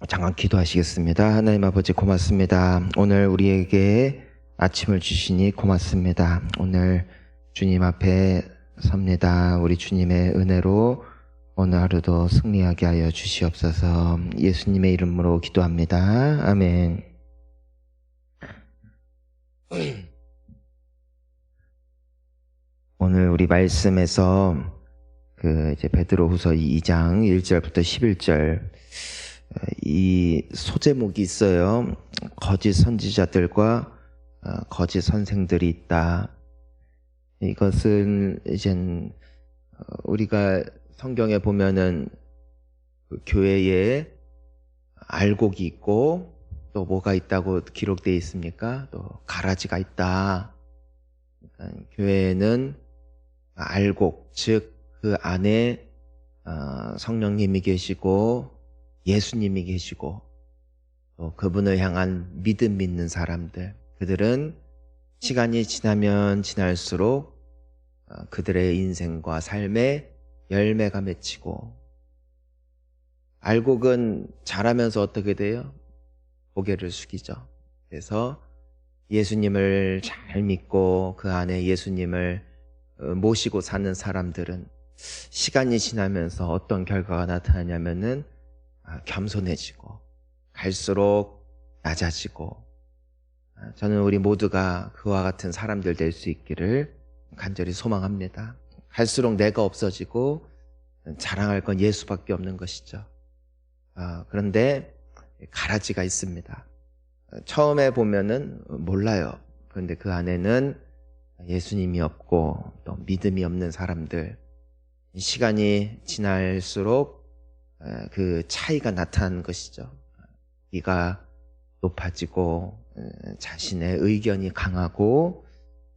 잠깐 기도하시겠습니다. 하나님 아버지 고맙습니다. 오늘 우리에게 아침을 주시니 고맙습니다. 오늘 주님 앞에 섭니다. 우리 주님의 은혜로 오늘 하루도 승리하게 하여 주시옵소서. 예수님의 이름으로 기도합니다. 아멘. 오늘 우리 말씀에서 이제 베드로후서 2장 1절부터 11절 이 소제목이 있어요. 거짓 선지자들과 거짓 선생들이 있다. 이것은 이젠 우리가 성경에 보면은 교회에 알곡이 있고 또 뭐가 있다고 기록되어 있습니까? 또 가라지가 있다. 그러니까 교회에는 알곡, 즉 그 안에 성령님이 계시고 예수님이 계시고 또 그분을 향한 믿음 있는 사람들, 그들은 시간이 지나면 지날수록 그들의 인생과 삶에 열매가 맺히고, 알곡은 자라면서 어떻게 돼요? 고개를 숙이죠. 그래서 예수님을 잘 믿고 그 안에 예수님을 모시고 사는 사람들은 시간이 지나면서 어떤 결과가 나타나냐면은 겸손해지고 갈수록 낮아지고, 저는 우리 모두가 그와 같은 사람들 될 수 있기를 간절히 소망합니다. 갈수록 내가 없어지고 자랑할 건 예수밖에 없는 것이죠. 그런데 가라지가 있습니다. 처음에 보면은 몰라요. 그런데 그 안에는 예수님이 없고 또 믿음이 없는 사람들, 시간이 지날수록 그 차이가 나타나는 것이죠. 이가 높아지고 자신의 의견이 강하고,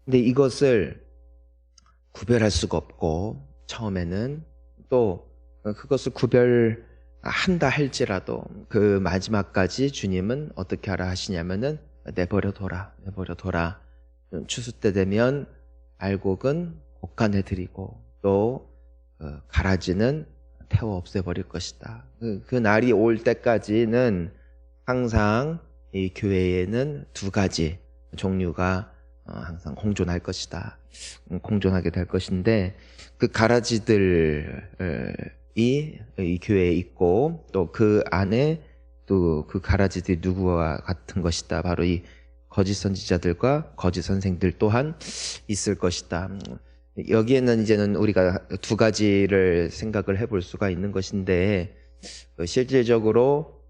근데 이것을 구별할 수가 없고, 처음에는 또 그것을 구별한다 할지라도 그 마지막까지 주님은 어떻게 하라 하시냐면은 내버려둬라. 추수 때 되면 알곡은 곡간해드리고 또 가라지는 태워 없애버릴 것이다. 그 날이 올 때까지는 항상 이 교회에는 두 가지 종류가 항상 공존할 것이다. 공존하게 될 것인데, 그 가라지들이 이 교회에 있고 또 그 안에 또 그 가라지들이 누구와 같은 것이다. 바로 이 거짓 선지자들과 거짓 선생들 또한 있을 것이다. 여기에는 이제는 우리가 두 가지를 생각을 해볼 수가 있는 것인데, 실질적으로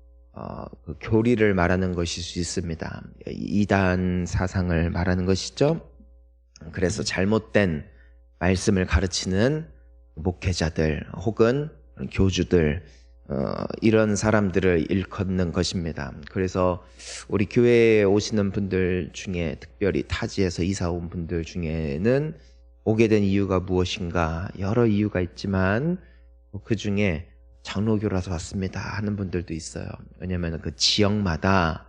그 교리를 말하는 것일 수 있습니다. 이단 사상을 말하는 것이죠. 그래서 잘못된 말씀을 가르치는 목회자들 혹은 교주들, 이런 사람들을 일컫는 것입니다. 그래서 우리 교회에 오시는 분들 중에, 특별히 타지에서 이사 온 분들 중에는 오게 된 이유가 무엇인가, 여러 이유가 있지만 그 중에 장로교라서 왔습니다 하는 분들도 있어요. 왜냐하면 그 지역마다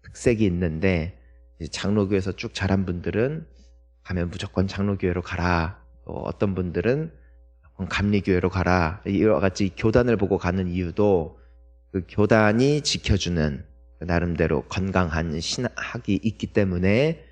특색이 있는데, 장로교에서 쭉 자란 분들은 가면 무조건 장로교회로 가라, 또 어떤 분들은 감리교회로 가라, 이와 같이 교단을 보고 가는 이유도 그 교단이 지켜주는 나름대로 건강한 신학이 있기 때문에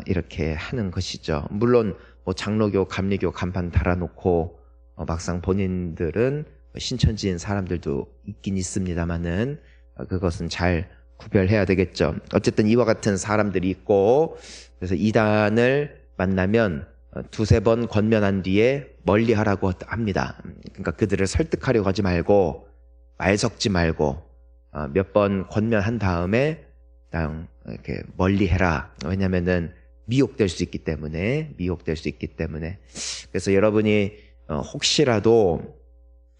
이렇게 하는 것이죠. 물론 뭐 장로교, 감리교 간판 달아놓고 막상 본인들은 신천지인 사람들도 있긴 있습니다만은 그것은 잘 구별해야 되겠죠. 어쨌든 이와 같은 사람들이 있고, 그래서 이단을 만나면 두세 번 권면한 뒤에 멀리 하라고 합니다. 그러니까 그들을 설득하려고 하지 말고, 말 섞지 말고 몇 번 권면한 다음에 그냥 이렇게 멀리 해라. 왜냐면은 미혹될 수 있기 때문에. 그래서 여러분이 혹시라도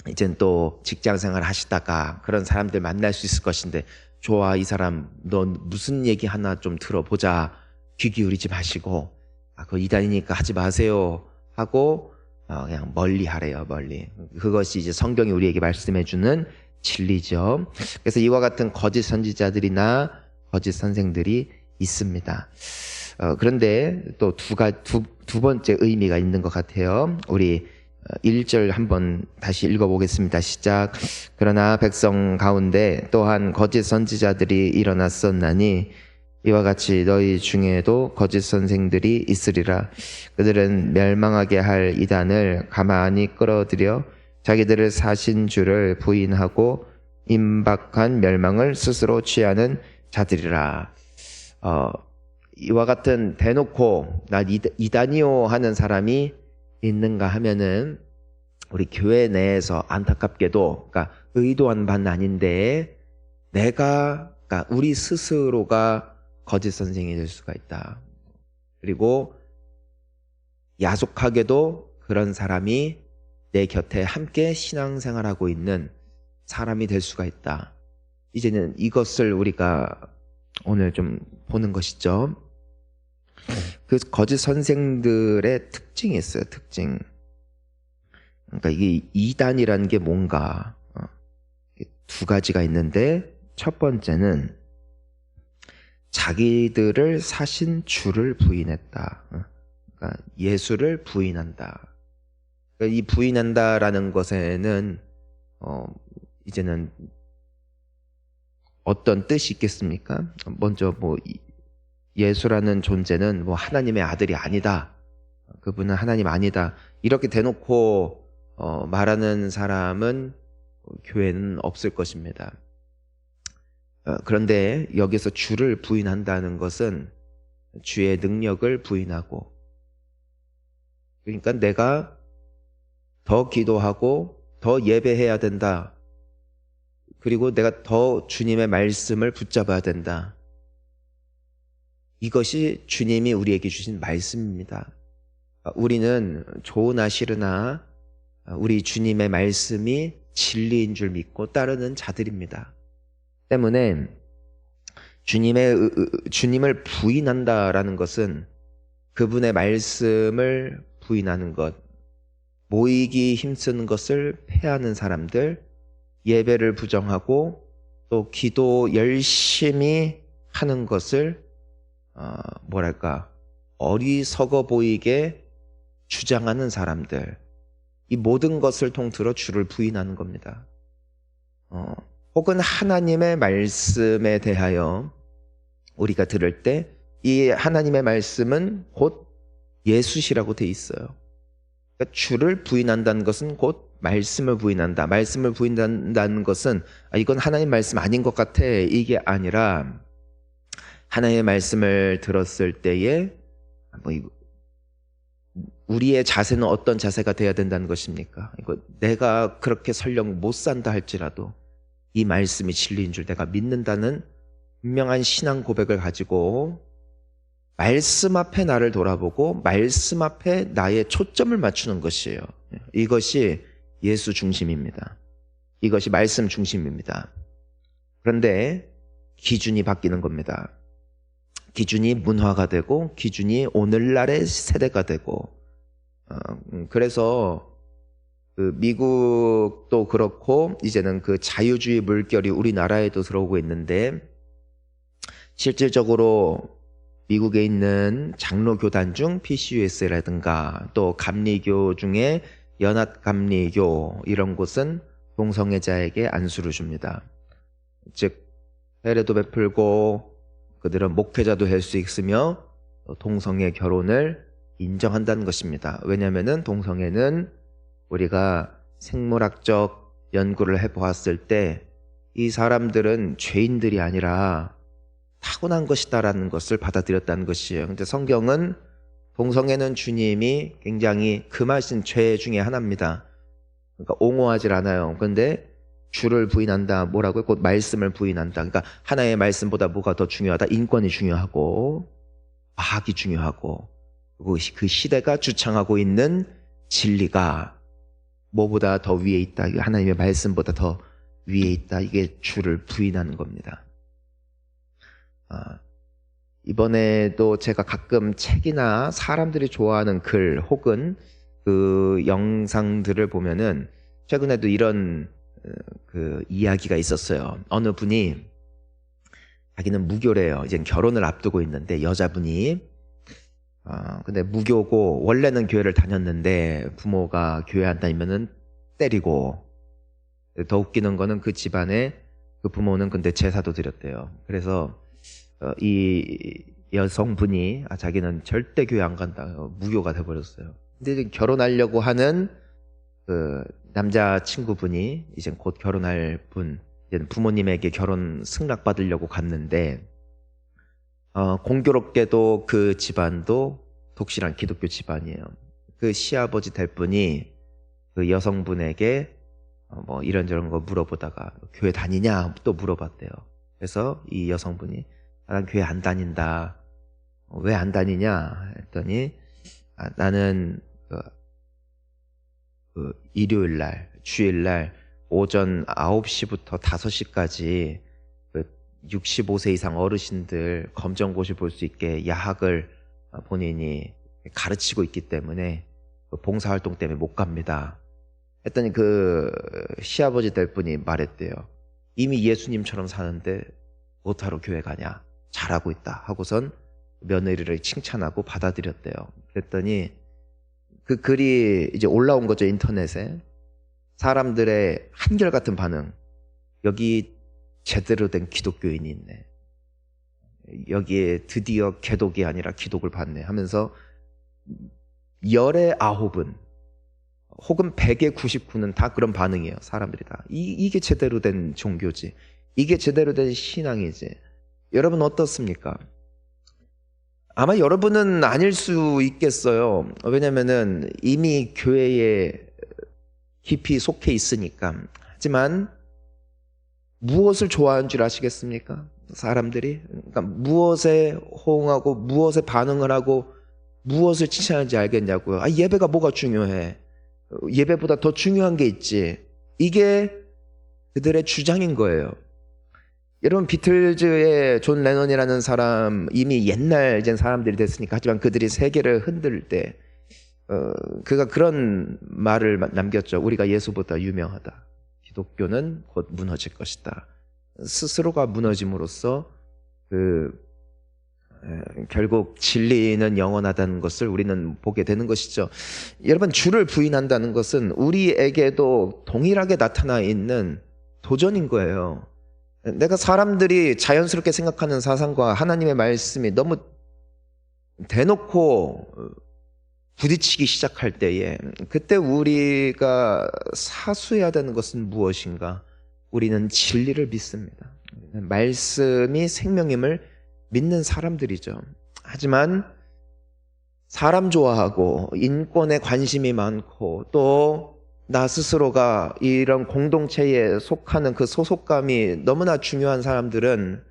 이젠 또 직장생활 하시다가 그런 사람들 만날 수 있을 것인데, 좋아, 이 사람 넌 무슨 얘기 하나 좀 들어보자, 귀 기울이지 마시고 그거 이단이니까 하지 마세요 하고 그냥 멀리 하래요. 멀리. 그것이 이제 성경이 우리에게 말씀해주는 진리죠. 그래서 이와 같은 거짓 선지자들이나 거짓 선생들이 있습니다. 그런데 또 두 번째 의미가 있는 것 같아요. 우리 1절 한번 다시 읽어보겠습니다. 시작. 그러나 백성 가운데 또한 거짓 선지자들이 일어났었나니 이와 같이 너희 중에도 거짓 선생들이 있으리라. 그들은 멸망하게 할 이단을 가만히 끌어들여 자기들을 사신 주를 부인하고 임박한 멸망을 스스로 취하는 자들이라. 이와 같은 대놓고 나 이단이요 하는 사람이 있는가 하면은 우리 교회 내에서 안타깝게도, 그러니까 의도한 바는 아닌데 그러니까 우리 스스로가 거짓 선생이 될 수가 있다. 그리고 야속하게도 그런 사람이 내 곁에 함께 신앙생활하고 있는 사람이 될 수가 있다. 이제는 이것을 우리가 오늘 좀 보는 것이죠. 그 거짓 선생들의 특징이 있어요. 특징. 그러니까 이게 이단이라는 게 뭔가 두 가지가 있는데, 첫 번째는 자기들을 사신 주를 부인했다. 그러니까 예수를 부인한다. 그러니까 이 부인한다라는 것에는 이제는 어떤 뜻이 있겠습니까? 먼저 예수라는 존재는 하나님의 아들이 아니다. 그분은 하나님 아니다. 이렇게 대놓고 말하는 사람은 교회는 없을 것입니다. 그런데 여기서 주를 부인한다는 것은 주의 능력을 부인하고, 그러니까 내가 더 기도하고 더 예배해야 된다. 그리고 내가 더 주님의 말씀을 붙잡아야 된다. 이것이 주님이 우리에게 주신 말씀입니다. 우리는 좋으나 싫으나 우리 주님의 말씀이 진리인 줄 믿고 따르는 자들입니다. 때문에 주님을 부인한다라는 것은 그분의 말씀을 부인하는 것, 모이기 힘쓰는 것을 패하는 사람들, 예배를 부정하고 또 기도 열심히 하는 것을 어리석어 보이게 주장하는 사람들, 이 모든 것을 통틀어 주를 부인하는 겁니다. 혹은 하나님의 말씀에 대하여 우리가 들을 때 이 하나님의 말씀은 곧 예수시라고 돼 있어요. 그러니까 주를 부인한다는 것은 곧 말씀을 부인한다. 말씀을 부인한다는 것은 이건 하나님 말씀 아닌 것 같아, 이게 아니라 하나님의 말씀을 들었을 때에 우리의 자세는 어떤 자세가 돼야 된다는 것입니까? 내가 그렇게 설령 못 산다 할지라도 이 말씀이 진리인 줄 내가 믿는다는 분명한 신앙 고백을 가지고 말씀 앞에 나를 돌아보고 말씀 앞에 나의 초점을 맞추는 것이에요. 이것이 예수 중심입니다. 이것이 말씀 중심입니다. 그런데 기준이 바뀌는 겁니다. 기준이 문화가 되고 기준이 오늘날의 세대가 되고, 그래서 미국도 그렇고 이제는 그 자유주의 물결이 우리나라에도 들어오고 있는데, 실질적으로 미국에 있는 장로교단 중 PCUS라든가 또 감리교 중에 연합감리교, 이런 곳은 동성애자에게 안수를 줍니다. 즉 세례도 베풀고 그들은 목회자도 될 수 있으며 동성애 결혼을 인정한다는 것입니다. 왜냐하면 동성애는 우리가 생물학적 연구를 해보았을 때 이 사람들은 죄인들이 아니라 타고난 것이다라는 것을 받아들였다는 것이에요. 근데 성경은 동성애는 주님이 굉장히 금하신 죄 중에 하나입니다. 그러니까 옹호하지 않아요. 그런데 주를 부인한다. 뭐라고요? 곧 말씀을 부인한다. 그러니까 하나의 말씀보다 뭐가 더 중요하다? 인권이 중요하고 과학이 중요하고, 그리고 그 시대가 주창하고 있는 진리가 뭐보다 더 위에 있다. 하나님의 말씀보다 더 위에 있다. 이게 주를 부인하는 겁니다. 이번에도 제가 가끔 책이나 사람들이 좋아하는 글 혹은 그 영상들을 보면은 최근에도 이런 그 이야기가 있었어요. 어느 분이 자기는 무교래요. 이제 결혼을 앞두고 있는데 여자분이 근데 무교고 원래는 교회를 다녔는데 부모가 교회 안 다니면은 때리고, 더 웃기는 거는 그 집안에 그 부모는 근데 제사도 드렸대요. 그래서 이 여성분이 자기는 절대 교회 안 간다, 무교가 돼버렸어요. 근데 이제 결혼하려고 하는 그 남자 친구분이 이제 곧 결혼할 분, 이제 부모님에게 결혼 승낙 받으려고 갔는데, 공교롭게도 그 집안도 독실한 기독교 집안이에요. 그 시아버지 될 분이 그 여성분에게 뭐 이런저런 거 물어보다가 교회 다니냐 또 물어봤대요. 그래서 이 여성분이 난 교회 안 다닌다. 왜 안 다니냐 했더니 나는 그 일요일 날, 주일 날 오전 9시부터 5시까지 그 65세 이상 어르신들 검정고시 볼 수 있게 야학을 본인이 가르치고 있기 때문에 그 봉사활동 때문에 못 갑니다. 했더니 그 시아버지 될 분이 말했대요. 이미 예수님처럼 사는데 뭐하러 교회 가냐? 잘하고 있다 하고선 며느리를 칭찬하고 받아들였대요. 그랬더니 그 글이 이제 올라온 거죠, 인터넷에. 사람들의 한결같은 반응. 여기 제대로 된 기독교인이 있네. 여기에 드디어 개독이 아니라 기독을 받네 하면서 10의 9은 혹은 100의 99는 다 그런 반응이에요. 사람들이 다. 이게 제대로 된 종교지. 이게 제대로 된 신앙이지. 여러분 어떻습니까? 아마 여러분은 아닐 수 있겠어요. 왜냐면은 이미 교회에 깊이 속해 있으니까. 하지만 무엇을 좋아하는 줄 아시겠습니까? 사람들이. 그러니까 무엇에 호응하고 무엇에 반응을 하고 무엇을 칭찬하는지 알겠냐고요. 예배가 뭐가 중요해? 예배보다 더 중요한 게 있지. 이게 그들의 주장인 거예요. 여러분, 비틀즈의 존 레논이라는 사람, 이미 옛날 이제 사람들이 됐으니까, 하지만 그들이 세계를 흔들 때 그가 그런 말을 남겼죠. 우리가 예수보다 유명하다. 기독교는 곧 무너질 것이다. 스스로가 무너짐으로써 결국 진리는 영원하다는 것을 우리는 보게 되는 것이죠. 여러분, 주를 부인한다는 것은 우리에게도 동일하게 나타나 있는 도전인 거예요. 내가 사람들이 자연스럽게 생각하는 사상과 하나님의 말씀이 너무 대놓고 부딪히기 시작할 때에, 그때 우리가 사수해야 되는 것은 무엇인가? 우리는 진리를 믿습니다. 말씀이 생명임을 믿는 사람들이죠. 하지만 사람 좋아하고 인권에 관심이 많고 또 나 스스로가 이런 공동체에 속하는 그 소속감이 너무나 중요한 사람들은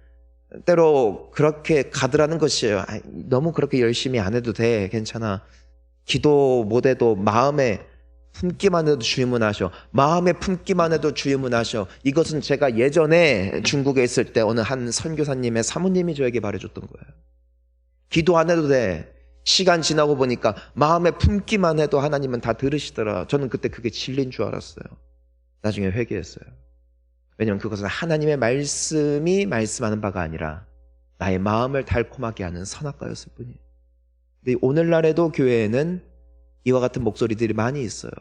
때로 그렇게 가더라는 것이에요. 너무 그렇게 열심히 안 해도 돼. 괜찮아. 기도 못해도 마음에 품기만 해도 주의문하셔. 마음에 품기만 해도 주의문하셔. 이것은 제가 예전에 중국에 있을 때 어느 한 선교사님의 사모님이 저에게 말해줬던 거예요. 기도 안 해도 돼. 시간 지나고 보니까 마음에 품기만 해도 하나님은 다 들으시더라. 저는 그때 그게 진리인 줄 알았어요. 나중에 회개했어요. 왜냐하면 그것은 하나님의 말씀이 말씀하는 바가 아니라 나의 마음을 달콤하게 하는 선악과였을 뿐이에요. 근데 오늘날에도 교회에는 이와 같은 목소리들이 많이 있어요.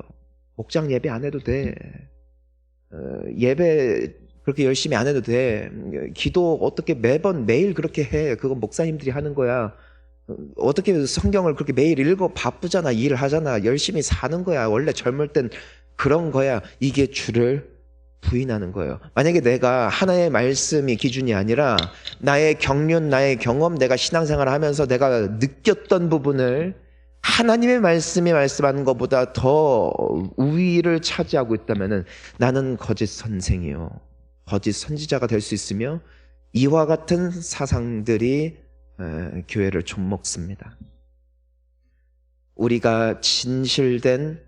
목장 예배 안 해도 돼. 예배 그렇게 열심히 안 해도 돼. 기도 어떻게 매일 그렇게 해. 그건 목사님들이 하는 거야. 어떻게 성경을 그렇게 매일 읽어? 바쁘잖아. 일을 하잖아. 열심히 사는 거야. 원래 젊을 땐 그런 거야. 이게 주를 부인하는 거예요. 만약에 내가 하나의 말씀이 기준이 아니라 나의 경륜, 나의 경험, 내가 신앙생활을 하면서 내가 느꼈던 부분을 하나님의 말씀이 말씀하는 것보다 더 우위를 차지하고 있다면 나는 거짓 선생이요, 거짓 선지자가 될 수 있으며 이와 같은 사상들이 교회를 좀먹습니다. 우리가 진실된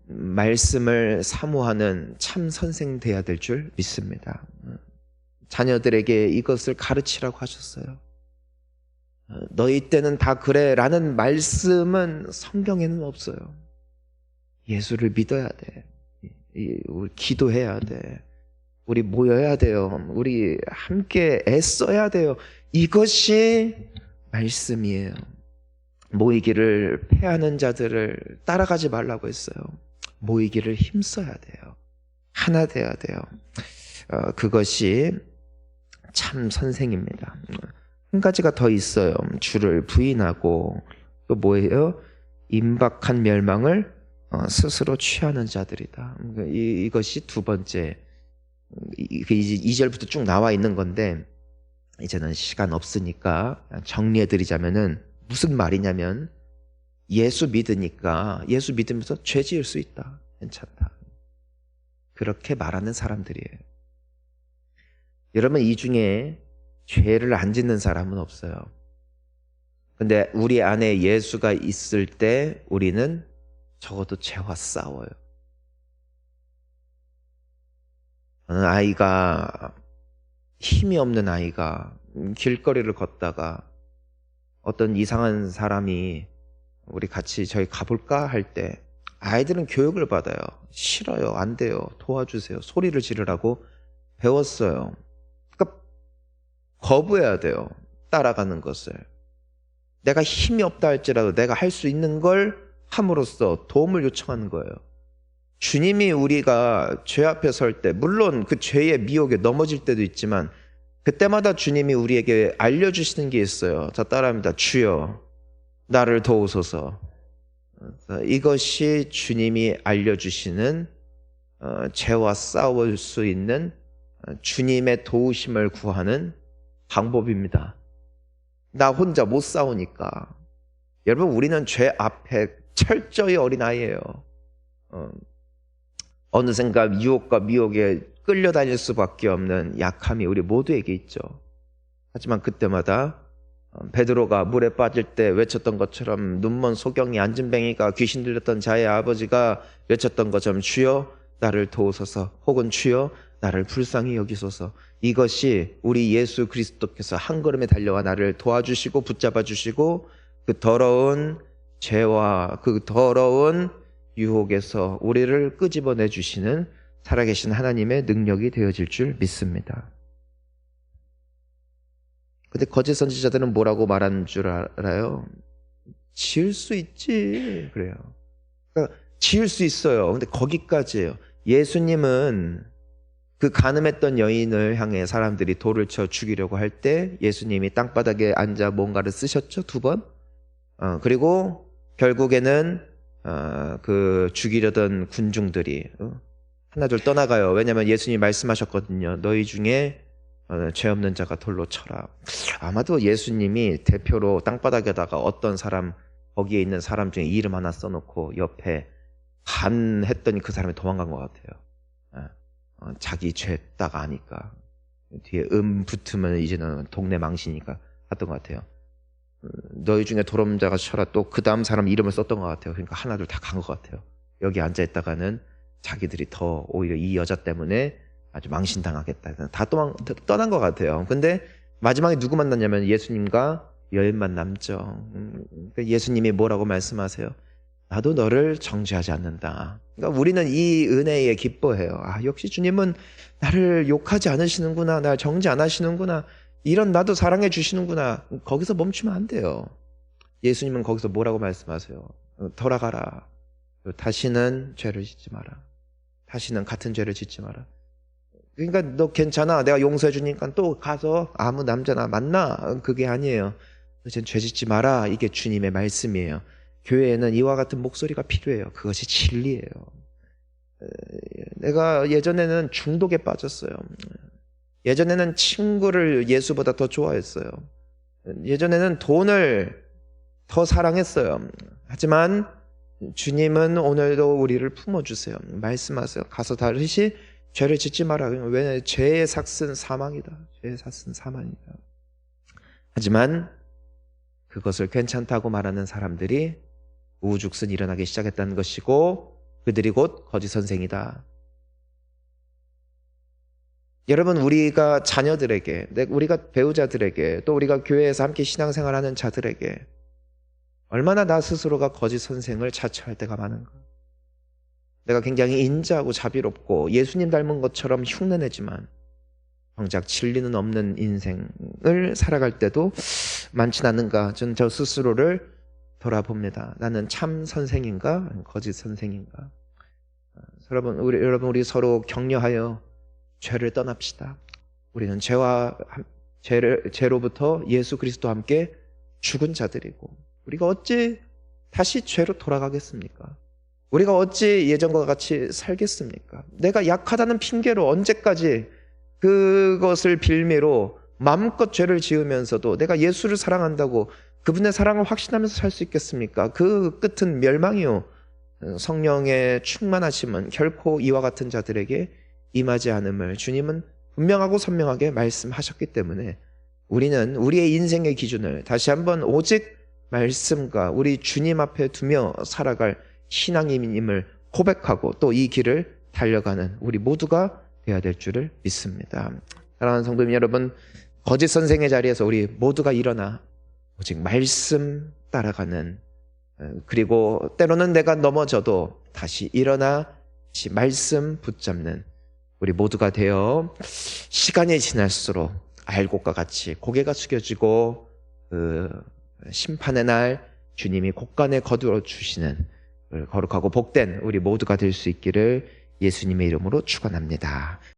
말씀을 사모하는 참 선생 돼야 될 줄 믿습니다. 자녀들에게 이것을 가르치라고 하셨어요. 너희 때는 다 그래 라는 말씀은 성경에는 없어요. 예수를 믿어야 돼. 우리 기도해야 돼. 우리 모여야 돼요. 우리 함께 애써야 돼요. 이것이 말씀이에요. 모이기를 패하는 자들을 따라가지 말라고 했어요. 모이기를 힘써야 돼요. 하나 돼야 돼요. 그것이 참 선생입니다. 한 가지가 더 있어요. 주를 부인하고 또 뭐예요? 임박한 멸망을 스스로 취하는 자들이다. 이것이 두 번째. 이게 이제 2절부터 쭉 나와 있는 건데 이제는 시간 없으니까 정리해 드리자면은 무슨 말이냐면 예수 믿으니까 예수 믿으면서 죄 지을 수 있다. 괜찮다. 그렇게 말하는 사람들이에요. 여러분 이 중에 죄를 안 짓는 사람은 없어요. 근데 우리 안에 예수가 있을 때 우리는 적어도 죄와 싸워요. 어느 아이가 힘이 없는 아이가 길거리를 걷다가 어떤 이상한 사람이 우리 같이 저희 가볼까 할 때 아이들은 교육을 받아요. 싫어요. 안 돼요. 도와주세요. 소리를 지르라고 배웠어요. 그러니까 거부해야 돼요. 따라가는 것을. 내가 힘이 없다 할지라도 내가 할 수 있는 걸 함으로써 도움을 요청하는 거예요. 주님이 우리가 죄 앞에 설 때 물론 그 죄의 미혹에 넘어질 때도 있지만 그때마다 주님이 우리에게 알려주시는 게 있어요. 자, 따라합니다. 주여 나를 도우소서. 이것이 주님이 알려주시는 죄와 싸울 수 있는 주님의 도우심을 구하는 방법입니다. 나 혼자 못 싸우니까. 여러분 우리는 죄 앞에 철저히 어린아이예요. 어느샌가 유혹과 미혹에 끌려다닐 수밖에 없는 약함이 우리 모두에게 있죠. 하지만 그때마다 베드로가 물에 빠질 때 외쳤던 것처럼 눈먼 소경이 안진뱅이가 귀신 들렸던 자의 아버지가 외쳤던 것처럼 주여 나를 도우소서 혹은 주여 나를 불쌍히 여기소서. 이것이 우리 예수 그리스도께서 한 걸음에 달려와 나를 도와주시고 붙잡아 주시고 그 더러운 죄와 그 더러운 유혹에서 우리를 끄집어내 주시는 살아계신 하나님의 능력이 되어질 줄 믿습니다. 근데 거짓 선지자들은 뭐라고 말하는 줄 알아요? 지을 수 있지. 그래요. 그러니까 지을 수 있어요. 근데 거기까지예요. 예수님은 그 간음했던 여인을 향해 사람들이 돌을 쳐 죽이려고 할 때 예수님이 땅바닥에 앉아 뭔가를 쓰셨죠? 2번. 그리고 결국에는 그 죽이려던 군중들이 하나둘 떠나가요. 왜냐하면 예수님이 말씀하셨거든요. 너희 중에 죄 없는 자가 돌로 쳐라. 아마도 예수님이 대표로 땅바닥에다가 어떤 사람 거기에 있는 사람 중에 이름 하나 써놓고 옆에 했더니 그 사람이 도망간 것 같아요. 자기 죄 딱 아니까 뒤에 붙으면 이제는 동네 망신이니까 했던 것 같아요. 너희 중에 돌 없는 자가 쳐라. 또 그 다음 사람 이름을 썼던 것 같아요. 그러니까 하나둘 다 간 것 같아요. 여기 앉아있다가는 자기들이 더 오히려 이 여자 때문에 아주 망신당하겠다. 다 떠난 것 같아요. 근데 마지막에 누구 만났냐면 예수님과 여인만 남죠. 예수님이 뭐라고 말씀하세요? 나도 너를 정죄하지 않는다. 그러니까 우리는 이 은혜에 기뻐해요. 역시 주님은 나를 욕하지 않으시는구나. 날 정죄 안 하시는구나. 이런 나도 사랑해 주시는구나. 거기서 멈추면 안 돼요. 예수님은 거기서 뭐라고 말씀하세요? 돌아가라. 다시는 죄를 짓지 마라. 다시는 같은 죄를 짓지 마라. 그러니까 너 괜찮아. 내가 용서해 주니까 또 가서 아무 남자나 만나. 그게 아니에요. 이제 죄 짓지 마라. 이게 주님의 말씀이에요. 교회에는 이와 같은 목소리가 필요해요. 그것이 진리예요. 내가 예전에는 중독에 빠졌어요. 예전에는 친구를 예수보다 더 좋아했어요. 예전에는 돈을 더 사랑했어요. 하지만 주님은 오늘도 우리를 품어주세요. 말씀하세요. 가서 다시 죄를 짓지 마라. 왜냐하면 죄의 삭은 사망이다. 죄의 삭은 사망이다. 하지만 그것을 괜찮다고 말하는 사람들이 우후죽순 일어나기 시작했다는 것이고 그들이 곧 거짓 선생이다. 여러분 우리가 자녀들에게 우리가 배우자들에게 또 우리가 교회에서 함께 신앙생활하는 자들에게 얼마나 나 스스로가 거짓 선생을 자처할 때가 많은가. 내가 굉장히 인자하고 자비롭고 예수님 닮은 것처럼 흉내내지만 정작 진리는 없는 인생을 살아갈 때도 많진 않은가. 저는 저 스스로를 돌아봅니다. 나는 참 선생인가? 거짓 선생인가? 여러분, 우리 서로 격려하여 죄를 떠납시다. 우리는 죄로부터 예수 그리스도와 함께 죽은 자들이고, 우리가 어찌 다시 죄로 돌아가겠습니까? 우리가 어찌 예전과 같이 살겠습니까? 내가 약하다는 핑계로 언제까지 그것을 빌미로 마음껏 죄를 지으면서도 내가 예수를 사랑한다고 그분의 사랑을 확신하면서 살 수 있겠습니까? 그 끝은 멸망이요. 성령의 충만하심은 결코 이와 같은 자들에게 임하지 않음을 주님은 분명하고 선명하게 말씀하셨기 때문에 우리는 우리의 인생의 기준을 다시 한번 오직 말씀과 우리 주님 앞에 두며 살아갈 신앙인임을 고백하고 또 이 길을 달려가는 우리 모두가 되어야 될 줄을 믿습니다. 사랑하는 성도님 여러분, 거짓 선생의 자리에서 우리 모두가 일어나 오직 말씀 따라가는, 그리고 때로는 내가 넘어져도 다시 일어나 다시 말씀 붙잡는 우리 모두가 되어 시간이 지날수록 알곡과 같이 고개가 숙여지고 그 심판의 날 주님이 곳간에 거두어 주시는 거룩하고 복된 우리 모두가 될 수 있기를 예수님의 이름으로 축원합니다.